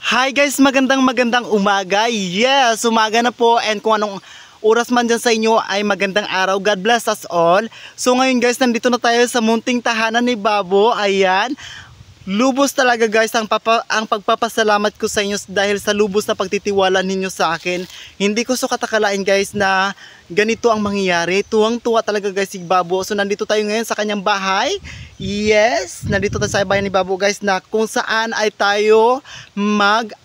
Hi guys, magandang umaga. Yes, umaga na po, and kung anong oras man dyan sa inyo ay magandang araw. God bless us all. So ngayon guys, nandito na tayo sa munting tahanan ni Babo. Ayan. Lubos talaga guys ang pagpapasalamat ko sa inyo dahil sa lubos na pagtitiwala ninyo sa akin. Hindi ko sukatakalain guys na ganito ang mangyayari. Tuwang-tuwa talaga guys si Babo. So nandito tayo ngayon sa kanyang bahay. Yes, nandito tayo sa bahay ni Babo guys na kung saan ay tayo mag-unboxing.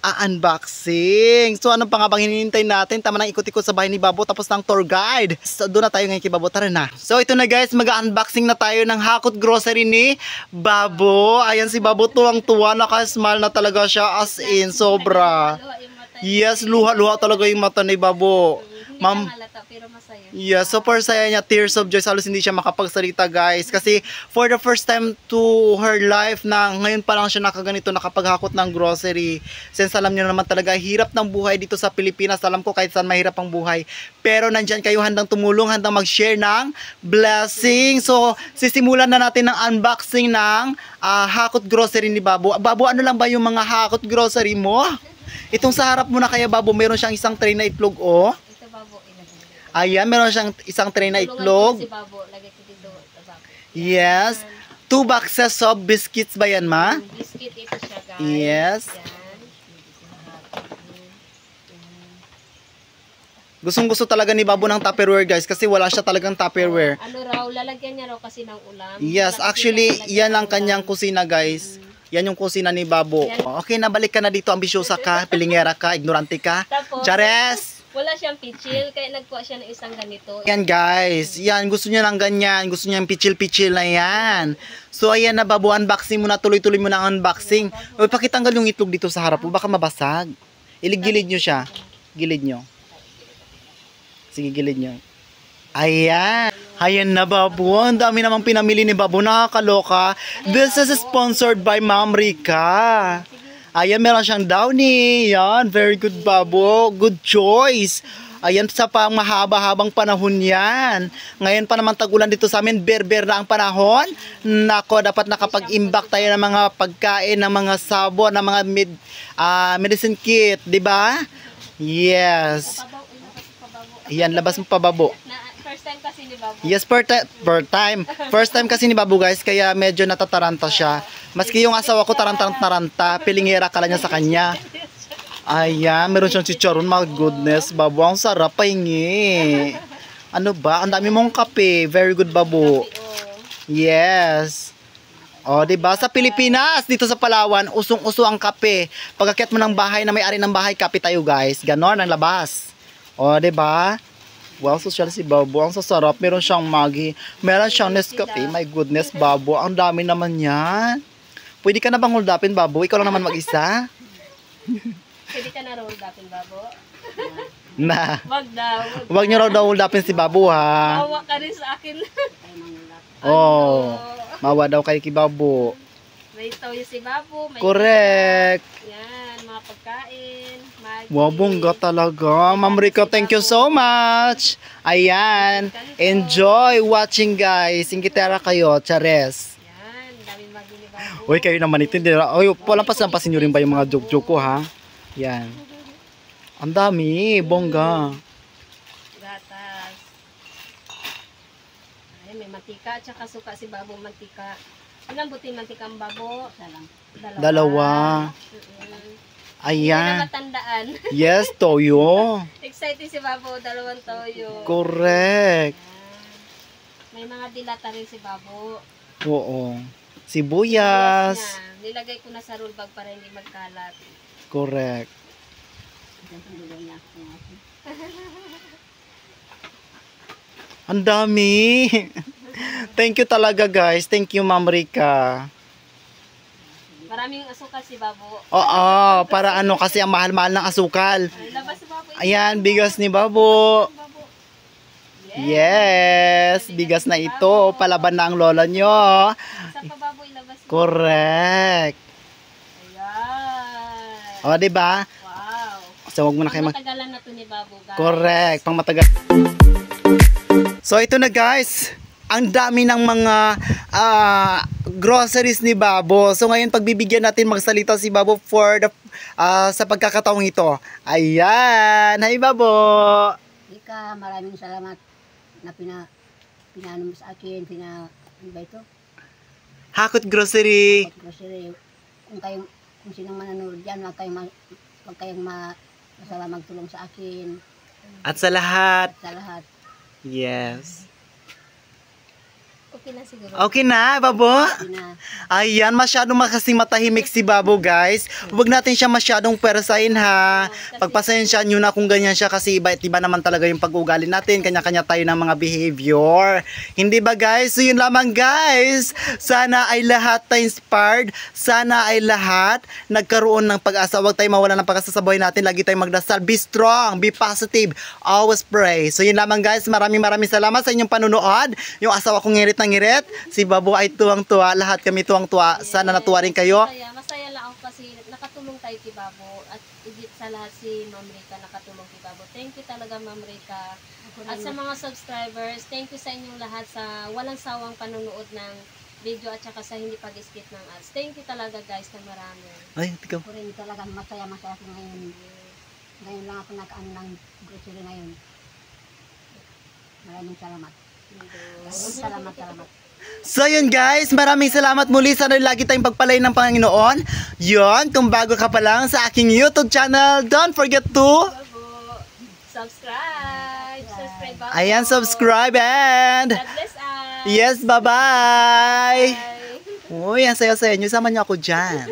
So ano pa nga bang hinihintay natin? Tama nang ikot-ikot sa bahay ni Babo tapos ng tour guide. So doon na tayo ngayon kay Babo. Tara na. So ito na guys, mag-unboxing na tayo ng Hakot Grocery ni Babo. Ayan si Babo, tuwang-tuwa, naka-smile na talaga siya, as in sobra. Yes, luha-luha talaga yung mata ni Babo. Ma'am, yes, super saya niya, tears of joy. Halos hindi siya makapagsalita guys. Kasi for the first time to her life na ngayon pa lang siya nakaganito, nakapaghakot ng grocery. Since alam niyo naman talaga, hirap ng buhay dito sa Pilipinas. Alam ko kahit saan mahirap ang buhay. Pero nandyan kayo handang tumulong, handang mag-share ng blessing. So, sisimulan na natin ng unboxing ng Hakot Grocery ni Babo. Babo, ano lang ba yung mga Hakot Grocery mo? Itong sa harap mo na kaya Babo, meron siyang isang tray na itlog, oh. Ayan, meron siyang isang tray na itlog. Yes. 2 boxes of biscuits ba yan, ma? Biscuit ito siya, guys. Yes. Gustong-gusto talaga ni Babo ng Tupperware, guys, kasi wala siya talagang Tupperware. Ano raw, lalagyan niya raw kasi ng ulam. Yes, actually, yan ang kanyang kusina, guys. Yan yung kusina ni Babo. Okay, nabalik ka na dito, ambisyosa ka, pilingera ka, ignorante ka. Chares! Wala siyang pichil, kaya nagkuha siya ng isang ganito. Yan guys, yan, gusto niya ng ganyan, gusto niya yung pichil-pichil na yan. So ayan na Babo, unboxing mo na, tuloy-tuloy mo na ang unboxing. O, pakitanggal yung itlog dito sa harap mo, baka mabasag. Ilig-gilid nyo siya, gilid nyo. Sige, gilid nyo. Ayan. Ayan na Babo, ang dami namang pinamili ni Babo, nakakaloka. This is sponsored by Ma'am Rica. Ayan, meron siyang downy. Yan, very good Babo. Good choice. Ayan, sa pang mahaba-habang panahon yan. Ngayon pa naman tag-ulan dito sa amin, berber na ang panahon. Nako, dapat nakapag-imbak tayo ng mga pagkain, ng mga sabon, ng mga medicine kit, di ba? Yes. Ayan, labas mo pa Babo. First time kasi ni Babo. Yes, per time. First time kasi ni Babo guys, kaya medyo natataranta siya. Maski yung asawa ko taranta, pilingera ka lang niya sa kanya. Ayan, meron siyang chicharon. My goodness, Babo, ang sarap, pahingi. Ano ba? Ang dami mong kape. Very good, Babo. Yes. O, diba? Sa Pilipinas, dito sa Palawan, usong-uso ang kape. Pag-akyat mo ng bahay na may-ari ng bahay, kape tayo, guys. Ganon ang labas. O, diba? Wow, social si Babo. Ang sasarap. Meron siyang Maggi. Meron siyang Nescafe. My goodness, Babo. Ang dami naman yan. Pwede ka na bang hold upin, Babo? Ikaw lang naman mag-isa? Pwede ka na hold upin, Babo? Na. Wag daw. Wag niyo raw hold upin si Babo, ha? Mawa ka rin sa akin. Oh. Mawa daw kay Babo. May toyo si Babo. May Correct. yan, mga pagkain. Maggi. Wow, bongga talaga. Ma'am Rica, thank you so much. Ayan. Enjoy watching, guys. Ingitera kayo, Chares. Yan, daming Maggi ni Babo. Uy, kayo naman ito. Uy, palampas-lampasin nyo rin ba yung mga joke-joke ko, ha? Yan. Ang dami, bongga. Gatas. Ay, may mantika at saka suka si Babo, mantika. Ilang buti mantika ang Babo? Dalawa. Hindi Ayan. na matandaan. Yes, toyo. Excited si Babo, 2 toyo. Correct. May mga dilata rin si Babo. Oo. Sibuyas. Nilagay ko na sa roll bag para hindi magkalat. Correct. Ang dami. Thank you talaga guys. Thank you Ma'am Rica. Maraming asukal si Babo. Oo, para ano kasi ang mahal-mahal ng asukal. Ay, labas si Babo. Ayan, bigas ni Babo. Yes, bigas na ito. Palaban na ang lola nyo. Isa pa Babo, ilabas mo. Correct. Ayan. O, diba? Wow. So, wag mo na kayo mag... Matagalan na to ni Babo, guys. Correct, pang matagal. So, ito na guys. ang dami ng mga groceries ni Babo. So ngayon pagbibigyan natin magsalita si Babo for the sa pagkakataong ito. Ayan, hi Babo. Ika, maraming salamat na pinano mo sa akin, ano ba ito? Hakot Grocery. Grocery. Kung sinong manonood dyan, wag kayong masala magtulong sa akin. At sa lahat. Sa lahat. Yes. Okay na siguro. Okay na, Babo? Yun na. Ayan, masyadong makasing matahimik si Babo, guys. Huwag natin siya masyadong persahin, ha. Pagpasensya nyo na kung ganyan siya kasi iba naman talaga yung pag-ugali natin. Kanya-kanya tayo ng mga behavior. Hindi ba, guys? So, yun lamang, guys. Sana ay lahat tayo inspired. Sana ay lahat nagkaroon ng pag-asa. Huwag tayo mawala ng pag-asa sa buhay natin. Lagi tayong magdasal. Be strong. Be positive. Always pray. So, yun lamang, guys. Maraming salamat sa inyong panunood. Yung asawa kong ngirit na ngirit. Si Babo ay tuwang-tuwa. Lahat kami tuwang-tuwa. Sana natuwa rin kayo. Masaya lang ako kasi nakatulong tayo kay Babo at higit sa lahat si Ma'am Rica nakatulong kay Babo. Thank you talaga Ma'am Rica. At sa mga subscribers, thank you sa inyong lahat sa walang sawang panonood ng video at saka sa hindi pag-skip ng ads. Thank you talaga guys na marami. Ay, tika. Ako rin talaga masaya ako ngayon. Ngayon lang ako nakaano ng grocery ngayon. Maraming salamat. Salamat. So yun guys, maraming salamat muli. Sana lagi tayong pagpalain ng Panginoon. Yun, kung bago ka pa lang sa aking YouTube channel, don't forget to Babo, subscribe. Subscribe Babo. ayan, subscribe and God bless us. yes, bye-bye. Bye. Uy, ang saya-saya nyo. Sama nyo ako dyan.